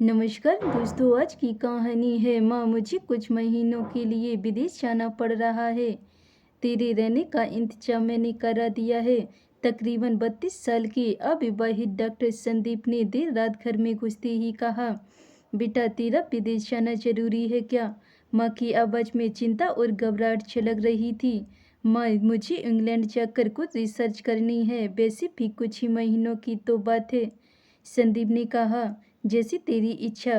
नमस्कार दोस्तों, आज की कहानी है माँ मुझे कुछ महीनों के लिए विदेश जाना पड़ रहा है। तेरे रहने का इंतजाम मैंने करा दिया है। तकरीबन 32 साल के अविवाहित डॉक्टर संदीप ने देर रात घर में घुसते ही कहा, बेटा तेरा विदेश जाना जरूरी है क्या? माँ की आवाज़ में चिंता और घबराहट छलक रही थी। माँ, मुझे इंग्लैंड जाकर कुछ रिसर्च करनी है, वैसे भी कुछ ही महीनों की तो बात है। संदीप ने कहा, जैसी तेरी इच्छा।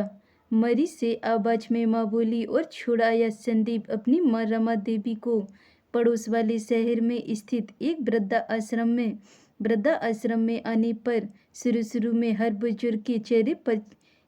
मरी से आवाज में माँ बोली और छुड़ाया संदीप अपनी माँ रमा देवी को पड़ोस वाले शहर में स्थित एक वृद्धा आश्रम में। वृद्धा आश्रम में आने पर शुरू में हर बुजुर्ग के चेहरे पर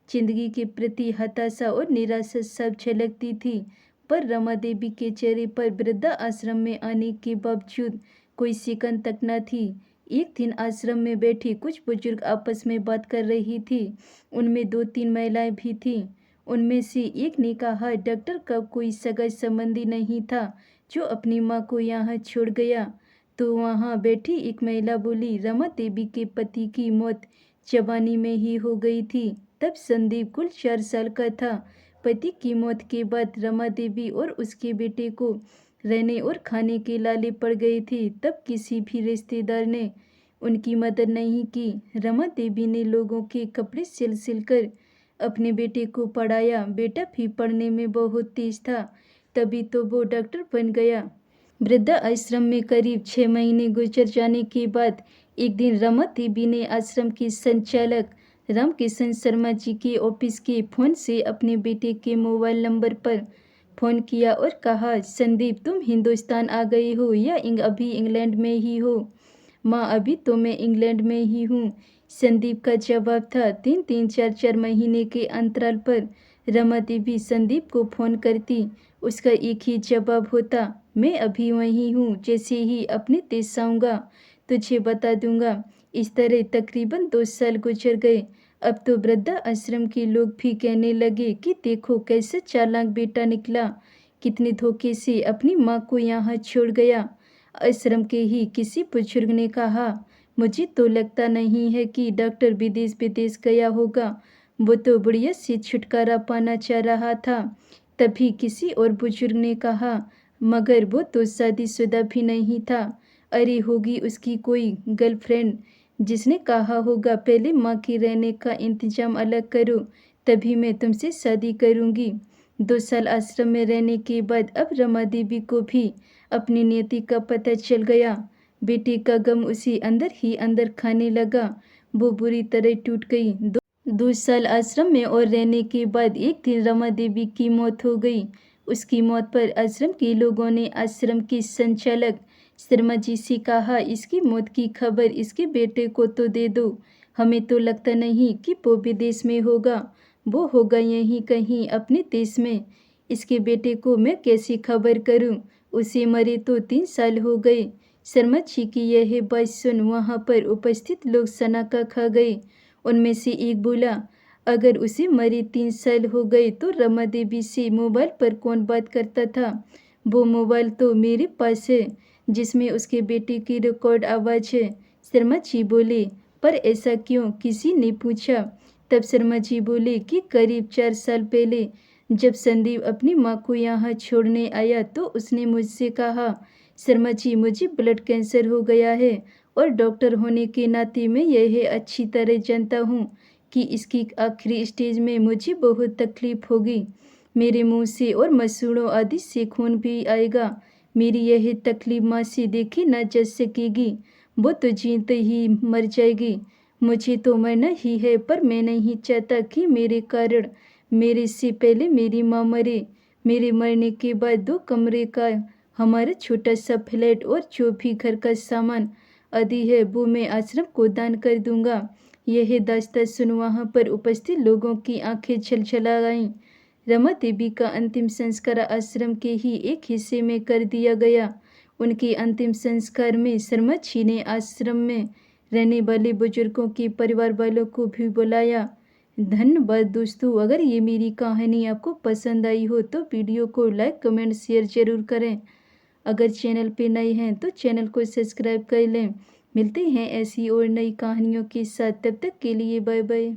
जिंदगी के प्रति हताशा और निराशा सब झलकती थी, पर रमा देवी के चेहरे पर वृद्धा आश्रम में आने के बावजूद कोई सिकन तक न थी। एक दिन आश्रम में बैठी कुछ बुजुर्ग आपस में बात कर रही थी। उनमें 2-3 महिलाएं भी थीं। उनमें से एक ने कहा, डॉक्टर का कोई सगा संबंधी नहीं था जो अपनी माँ को यहाँ छोड़ गया। तो वहाँ बैठी एक महिला बोली, रमा देवी के पति की मौत जवानी में ही हो गई थी। तब संदीप कुल 4 साल का था। पति की मौत के बाद रमा देवी और उसके बेटे को रहने और खाने के लाले पड़ गए थे। तब किसी भी रिश्तेदार ने उनकी मदद नहीं की। रमा देवी ने लोगों के कपड़े सिल कर अपने बेटे को पढ़ाया। बेटा भी पढ़ने में बहुत तेज था, तभी तो वो डॉक्टर बन गया। वृद्धा आश्रम में करीब 6 महीने गुजर जाने के बाद एक दिन रमा देवी ने आश्रम के संचालक रामकिशन शर्मा जी के ऑफिस के फोन से अपने बेटे के मोबाइल नंबर पर फ़ोन किया और कहा, संदीप तुम हिंदुस्तान आ गए हो या अभी इंग्लैंड में ही हो? माँ, अभी तो मैं इंग्लैंड में ही हूँ, संदीप का जवाब था। 3-3, 4-4 महीने के अंतराल पर रमा देवी संदीप को फ़ोन करती। उसका एक ही जवाब होता, मैं अभी वहीं हूँ, जैसे ही अपने देश आऊँगा तुझे बता दूंगा। इस तरह तकरीबन 2 साल गुजर गए। अब तो वृद्धा आश्रम के लोग भी कहने लगे कि देखो कैसे चालाक बेटा निकला, कितने धोखे से अपनी माँ को यहाँ छोड़ गया। आश्रम के ही किसी बुजुर्ग ने कहा, मुझे तो लगता नहीं है कि डॉक्टर विदेश गया होगा, वो तो बुढ़िया से छुटकारा पाना चाह रहा था। तभी किसी और बुजुर्ग ने कहा, मगर वो तो शादीशुदा भी नहीं था। अरे होगी उसकी कोई गर्लफ्रेंड, जिसने कहा होगा पहले माँ के रहने का इंतजाम अलग करो, तभी मैं तुमसे शादी करूँगी। 2 साल आश्रम में रहने के बाद अब रमा देवी को भी अपनी नियति का पता चल गया। बेटे का गम उसे अंदर ही अंदर खाने लगा। वो बुरी तरह टूट गई। 2 साल आश्रम में और रहने के बाद एक दिन रमा देवी की मौत हो गई। उसकी मौत पर आश्रम के लोगों ने आश्रम के संचालक शर्मा जी से कहा, इसकी मौत की खबर इसके बेटे को तो दे दो। हमें तो लगता नहीं कि वो विदेश में होगा, वो होगा यहीं कहीं अपने देश में। इसके बेटे को मैं कैसी खबर करूं? उसे मरे तो 3 साल हो गए। शर्मा जी की यह बात सुन वहां पर उपस्थित लोग सनाका खा गए। उनमें से एक बोला, अगर उसे मरे 3 साल हो गए तो रमा देवी से मोबाइल पर कौन बात करता था? वो मोबाइल तो मेरे पास है, जिसमें उसके बेटे की रिकॉर्ड आवाज़ है। शर्मा जी बोले, पर ऐसा क्यों? किसी ने पूछा। तब शर्मा जी बोले कि करीब 4 साल पहले जब संदीप अपनी माँ को यहाँ छोड़ने आया तो उसने मुझसे कहा, शर्मा जी मुझे ब्लड कैंसर हो गया है और डॉक्टर होने के नाते मैं यह अच्छी तरह जानता हूँ कि इसकी आखिरी स्टेज में मुझे बहुत तकलीफ होगी। मेरे मुंह से और मसूड़ों आदि से खून भी आएगा। मेरी यह तकलीफ माँ से देखी न जा सकेगी, वो तो जीते ही मर जाएगी। मुझे तो मरना ही है, पर मैं नहीं चाहता कि मेरे कारण मेरे से पहले मेरी माँ मरे। मेरे मरने के बाद 2 कमरे का हमारा छोटा सा फ्लैट और जो भी घर का सामान आदि है वो मैं आश्रम को दान कर दूंगा। यह दास्तां सुन वहाँ पर उपस्थित लोगों की आंखें छलछला गईं। रमा देवी का अंतिम संस्कार आश्रम के ही एक हिस्से में कर दिया गया। उनके अंतिम संस्कार में शर्मा जी ने आश्रम में रहने वाले बुजुर्गों के परिवार वालों को भी बुलाया। धन्यवाद दोस्तों। अगर ये मेरी कहानी आपको पसंद आई हो तो वीडियो को लाइक, कमेंट, शेयर जरूर करें। अगर चैनल पे नए हैं तो चैनल को सब्सक्राइब कर लें। मिलते हैं ऐसी और नई कहानियों के साथ, तब तक के लिए बाय बाय।